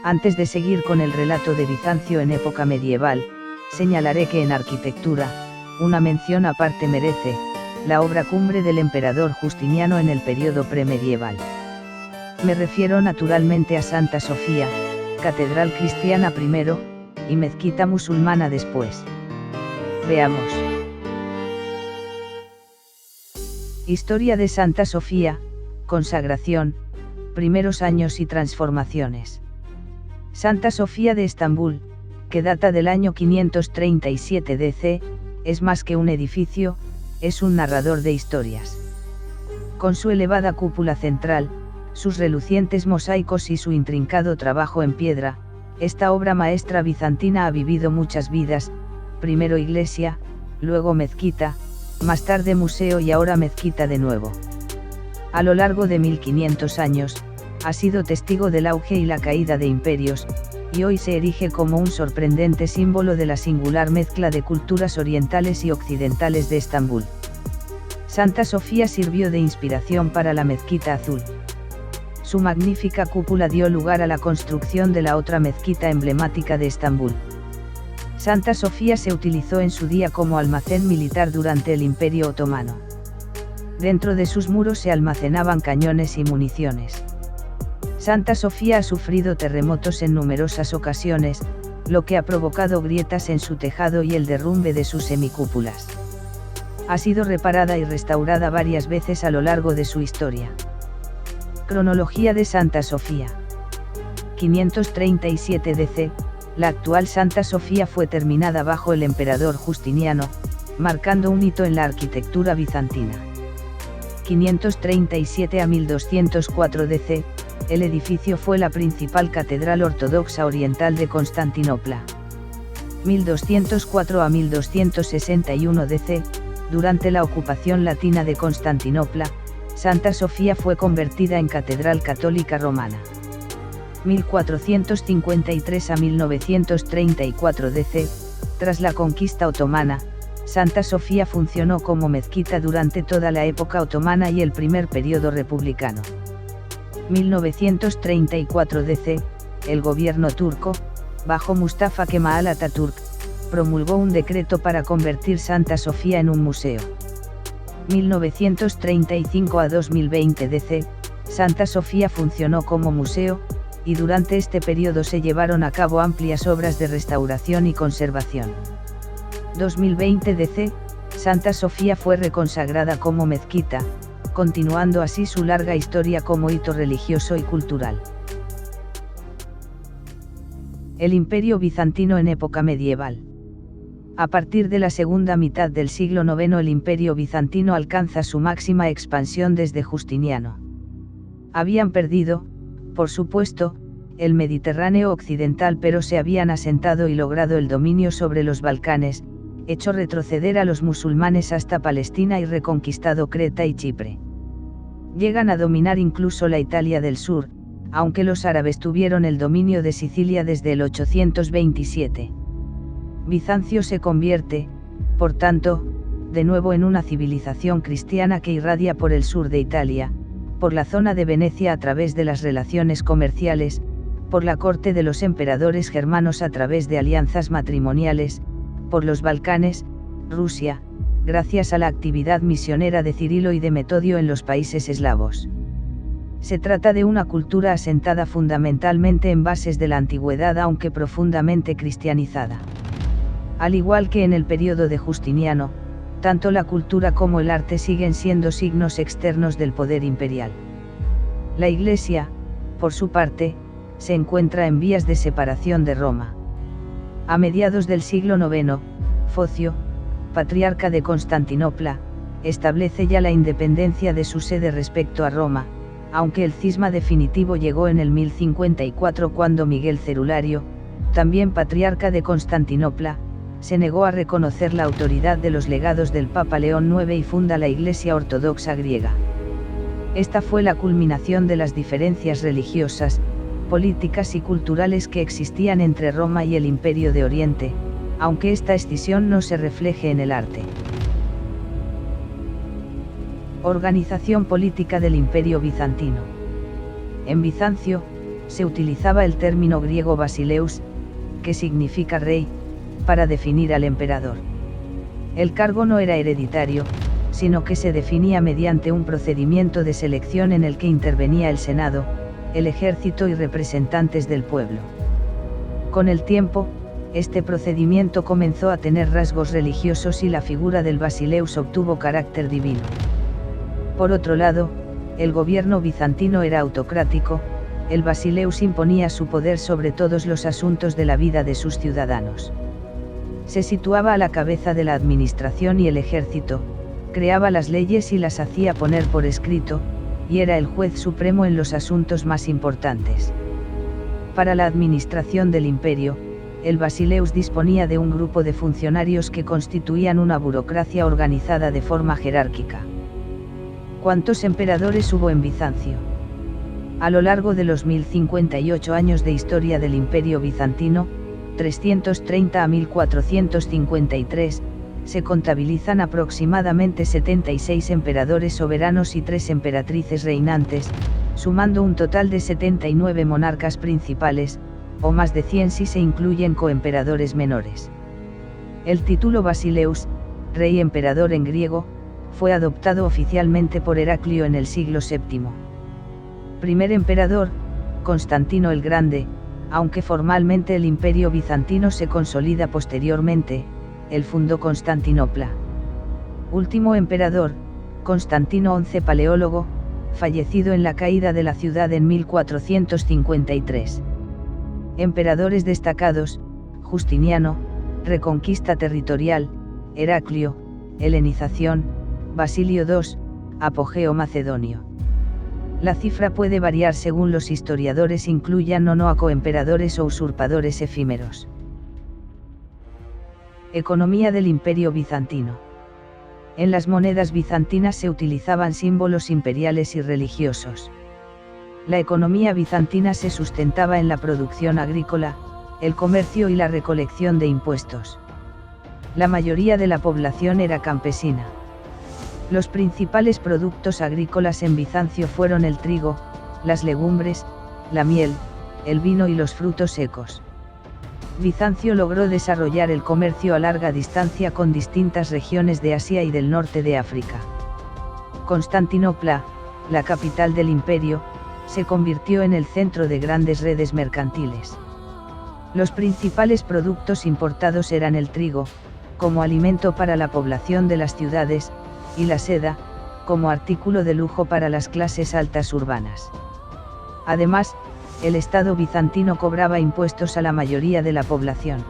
Antes de seguir con el relato de Bizancio en época medieval, señalaré que en arquitectura, una mención aparte merece, la obra cumbre del emperador Justiniano en el periodo premedieval. Me refiero naturalmente a Santa Sofía, catedral cristiana primero, y mezquita musulmana después. Veamos. Historia de Santa Sofía, consagración, primeros años y transformaciones. Santa Sofía de Estambul, que data del año 537 DC, es más que un edificio, es un narrador de historias. Con su elevada cúpula central, sus relucientes mosaicos y su intrincado trabajo en piedra, esta obra maestra bizantina ha vivido muchas vidas, primero iglesia, luego mezquita, más tarde museo y ahora mezquita de nuevo. A lo largo de 1500 años, ha sido testigo del auge y la caída de imperios, y hoy se erige como un sorprendente símbolo de la singular mezcla de culturas orientales y occidentales de Estambul. Santa Sofía sirvió de inspiración para la mezquita azul. Su magnífica cúpula dio lugar a la construcción de la otra mezquita emblemática de Estambul. Santa Sofía se utilizó en su día como almacén militar durante el Imperio Otomano. Dentro de sus muros se almacenaban cañones y municiones. Santa Sofía ha sufrido terremotos en numerosas ocasiones, lo que ha provocado grietas en su tejado y el derrumbe de sus semicúpulas. Ha sido reparada y restaurada varias veces a lo largo de su historia. Cronología de Santa Sofía. 537 DC, la actual Santa Sofía fue terminada bajo el emperador Justiniano, marcando un hito en la arquitectura bizantina. 537 a 1204 DC, el edificio fue la principal catedral ortodoxa oriental de Constantinopla. 1204 a 1261 DC, durante la ocupación latina de Constantinopla, Santa Sofía fue convertida en catedral católica romana. 1453 a 1934 DC, tras la conquista otomana, Santa Sofía funcionó como mezquita durante toda la época otomana y el primer periodo republicano. 1934 DC, el gobierno turco, bajo Mustafa Kemal Atatürk, promulgó un decreto para convertir Santa Sofía en un museo. 1935 a 2020 DC, Santa Sofía funcionó como museo, y durante este periodo se llevaron a cabo amplias obras de restauración y conservación. 2020 DC, Santa Sofía fue reconsagrada como mezquita, continuando así su larga historia como hito religioso y cultural. El Imperio Bizantino en época medieval. A partir de la segunda mitad del siglo IX el Imperio Bizantino alcanza su máxima expansión desde Justiniano. Habían perdido, por supuesto, el Mediterráneo occidental, pero se habían asentado y logrado el dominio sobre los Balcanes, hecho retroceder a los musulmanes hasta Palestina y reconquistado Creta y Chipre. Llegan a dominar incluso la Italia del sur, aunque los árabes tuvieron el dominio de Sicilia desde el 827. Bizancio se convierte, por tanto, de nuevo en una civilización cristiana que irradia por el sur de Italia, por la zona de Venecia a través de las relaciones comerciales, por la corte de los emperadores germanos a través de alianzas matrimoniales, por los Balcanes, Rusia, gracias a la actividad misionera de Cirilo y de Metodio en los países eslavos. Se trata de una cultura asentada fundamentalmente en bases de la antigüedad aunque profundamente cristianizada. Al igual que en el periodo de Justiniano, tanto la cultura como el arte siguen siendo signos externos del poder imperial. La Iglesia, por su parte, se encuentra en vías de separación de Roma. A mediados del siglo IX, Focio, patriarca de Constantinopla, establece ya la independencia de su sede respecto a Roma, aunque el cisma definitivo llegó en el 1054 cuando Miguel Cerulario, también patriarca de Constantinopla, se negó a reconocer la autoridad de los legados del Papa León IX y funda la Iglesia Ortodoxa griega. Esta fue la culminación de las diferencias religiosas, políticas y culturales que existían entre Roma y el Imperio de Oriente, aunque esta escisión no se refleje en el arte. Organización política del Imperio Bizantino. En Bizancio, se utilizaba el término griego basileus, que significa rey, para definir al emperador. El cargo no era hereditario, sino que se definía mediante un procedimiento de selección en el que intervenía el Senado, el ejército y representantes del pueblo. Con el tiempo, este procedimiento comenzó a tener rasgos religiosos y la figura del basileus obtuvo carácter divino. Por otro lado, el gobierno bizantino era autocrático, el basileus imponía su poder sobre todos los asuntos de la vida de sus ciudadanos. Se situaba a la cabeza de la administración y el ejército, creaba las leyes y las hacía poner por escrito, y era el juez supremo en los asuntos más importantes. Para la administración del imperio, el basileus disponía de un grupo de funcionarios que constituían una burocracia organizada de forma jerárquica. ¿Cuántos emperadores hubo en Bizancio? A lo largo de los 1058 años de historia del Imperio Bizantino, 330 a 1453, se contabilizan aproximadamente 76 emperadores soberanos y 3 emperatrices reinantes, sumando un total de 79 monarcas principales, o más de 100 si se incluyen coemperadores menores. El título Basileus, rey emperador en griego, fue adoptado oficialmente por Heraclio en el siglo VII. Primer emperador, Constantino el Grande, aunque formalmente el Imperio Bizantino se consolida posteriormente, él fundó Constantinopla. Último emperador, Constantino XI Paleólogo, fallecido en la caída de la ciudad en 1453. Emperadores destacados, Justiniano, reconquista territorial, Heraclio, helenización, Basilio II, apogeo macedonio. La cifra puede variar según los historiadores incluyan o no a coemperadores o usurpadores efímeros. Economía del Imperio Bizantino. En las monedas bizantinas se utilizaban símbolos imperiales y religiosos. La economía bizantina se sustentaba en la producción agrícola, el comercio y la recolección de impuestos. La mayoría de la población era campesina. Los principales productos agrícolas en Bizancio fueron el trigo, las legumbres, la miel, el vino y los frutos secos. Bizancio logró desarrollar el comercio a larga distancia con distintas regiones de Asia y del norte de África. Constantinopla, la capital del imperio, se convirtió en el centro de grandes redes mercantiles. Los principales productos importados eran el trigo, como alimento para la población de las ciudades, y la seda, como artículo de lujo para las clases altas urbanas. Además, el Estado bizantino cobraba impuestos a la mayoría de la población.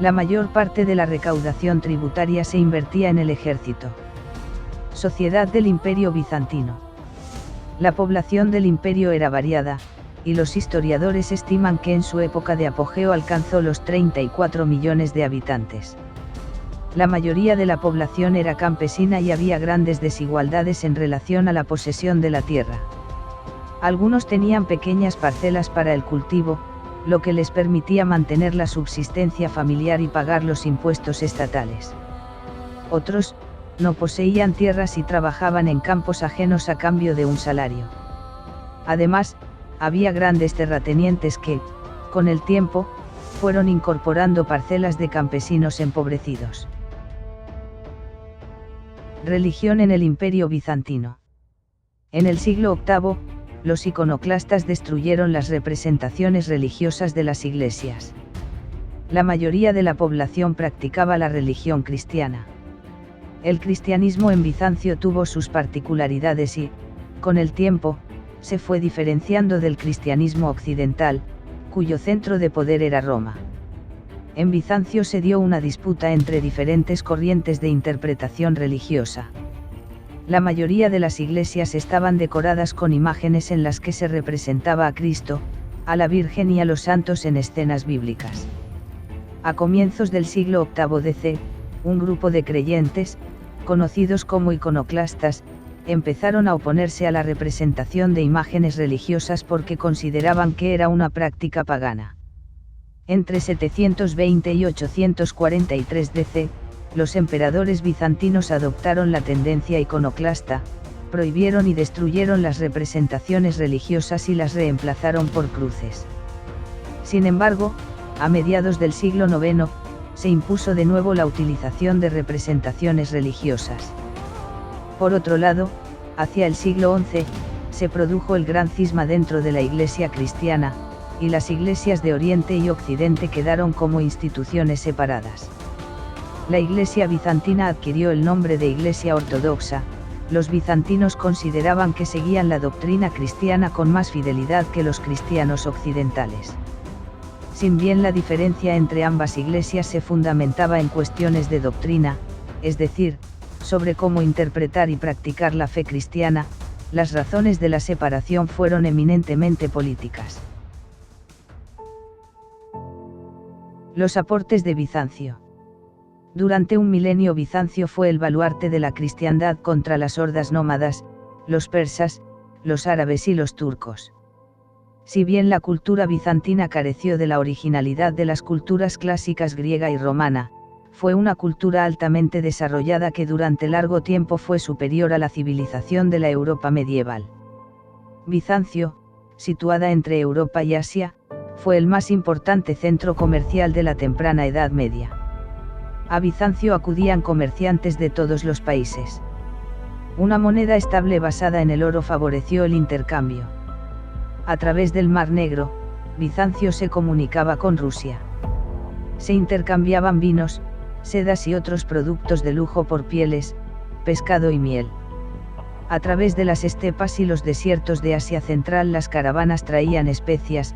La mayor parte de la recaudación tributaria se invertía en el ejército. Sociedad del Imperio Bizantino. La población del imperio era variada, y los historiadores estiman que en su época de apogeo alcanzó los 34 millones de habitantes. La mayoría de la población era campesina y había grandes desigualdades en relación a la posesión de la tierra. Algunos tenían pequeñas parcelas para el cultivo, lo que les permitía mantener la subsistencia familiar y pagar los impuestos estatales. Otros, no poseían tierras y trabajaban en campos ajenos a cambio de un salario. Además, había grandes terratenientes que, con el tiempo, fueron incorporando parcelas de campesinos empobrecidos. Religión en el Imperio Bizantino. En el siglo VIII, los iconoclastas destruyeron las representaciones religiosas de las iglesias. La mayoría de la población practicaba la religión cristiana. El cristianismo en Bizancio tuvo sus particularidades y, con el tiempo, se fue diferenciando del cristianismo occidental, cuyo centro de poder era Roma. En Bizancio se dio una disputa entre diferentes corrientes de interpretación religiosa. La mayoría de las iglesias estaban decoradas con imágenes en las que se representaba a Cristo, a la Virgen y a los santos en escenas bíblicas. A comienzos del siglo VIII DC, un grupo de creyentes, conocidos como iconoclastas, empezaron a oponerse a la representación de imágenes religiosas porque consideraban que era una práctica pagana. Entre 720 y 843 DC, los emperadores bizantinos adoptaron la tendencia iconoclasta, prohibieron y destruyeron las representaciones religiosas y las reemplazaron por cruces. Sin embargo, a mediados del siglo IX, se impuso de nuevo la utilización de representaciones religiosas. Por otro lado, hacia el siglo XI, se produjo el gran cisma dentro de la Iglesia cristiana, y las iglesias de Oriente y Occidente quedaron como instituciones separadas. La Iglesia bizantina adquirió el nombre de Iglesia ortodoxa. Los bizantinos consideraban que seguían la doctrina cristiana con más fidelidad que los cristianos occidentales. Si bien la diferencia entre ambas iglesias se fundamentaba en cuestiones de doctrina, es decir, sobre cómo interpretar y practicar la fe cristiana, las razones de la separación fueron eminentemente políticas. Los aportes de Bizancio. Durante un milenio Bizancio fue el baluarte de la cristiandad contra las hordas nómadas, los persas, los árabes y los turcos. Si bien la cultura bizantina careció de la originalidad de las culturas clásicas griega y romana, fue una cultura altamente desarrollada que durante largo tiempo fue superior a la civilización de la Europa medieval. Bizancio, situada entre Europa y Asia, fue el más importante centro comercial de la temprana Edad Media. A Bizancio acudían comerciantes de todos los países. Una moneda estable basada en el oro favoreció el intercambio. A través del Mar Negro, Bizancio se comunicaba con Rusia. Se intercambiaban vinos, sedas y otros productos de lujo por pieles, pescado y miel. A través de las estepas y los desiertos de Asia Central las caravanas traían especias,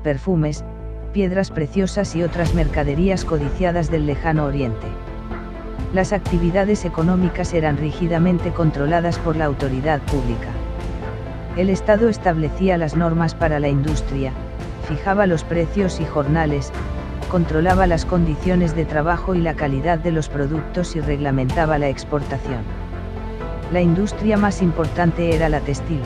perfumes, piedras preciosas y otras mercaderías codiciadas del lejano oriente. Las actividades económicas eran rígidamente controladas por la autoridad pública. El Estado establecía las normas para la industria, fijaba los precios y jornales, controlaba las condiciones de trabajo y la calidad de los productos y reglamentaba la exportación. La industria más importante era la textil.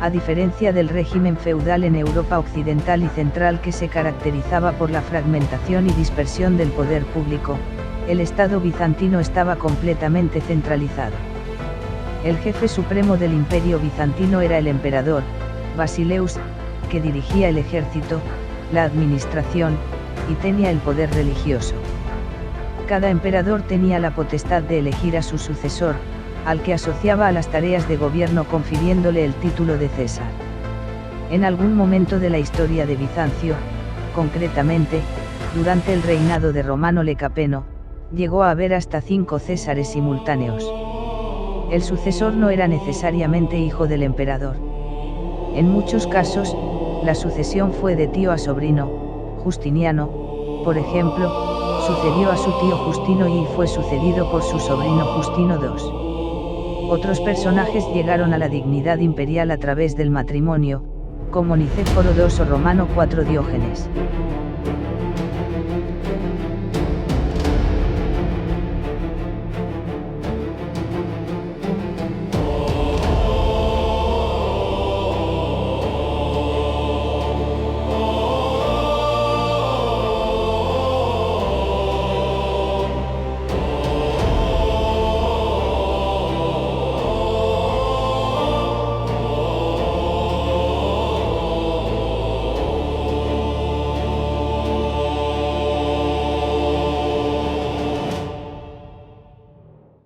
A diferencia del régimen feudal en Europa occidental y central que se caracterizaba por la fragmentación y dispersión del poder público, el Estado bizantino estaba completamente centralizado. El jefe supremo del Imperio bizantino era el emperador, Basileus, que dirigía el ejército, la administración, y tenía el poder religioso. Cada emperador tenía la potestad de elegir a su sucesor, al que asociaba a las tareas de gobierno confiriéndole el título de César. En algún momento de la historia de Bizancio, concretamente, durante el reinado de Romano Lecapeno, llegó a haber hasta 5 Césares simultáneos. El sucesor no era necesariamente hijo del emperador. En muchos casos, la sucesión fue de tío a sobrino. Justiniano, por ejemplo, sucedió a su tío Justino y fue sucedido por su sobrino Justino II. Otros personajes llegaron a la dignidad imperial a través del matrimonio, como Nicéforo II o Romano IV Diógenes.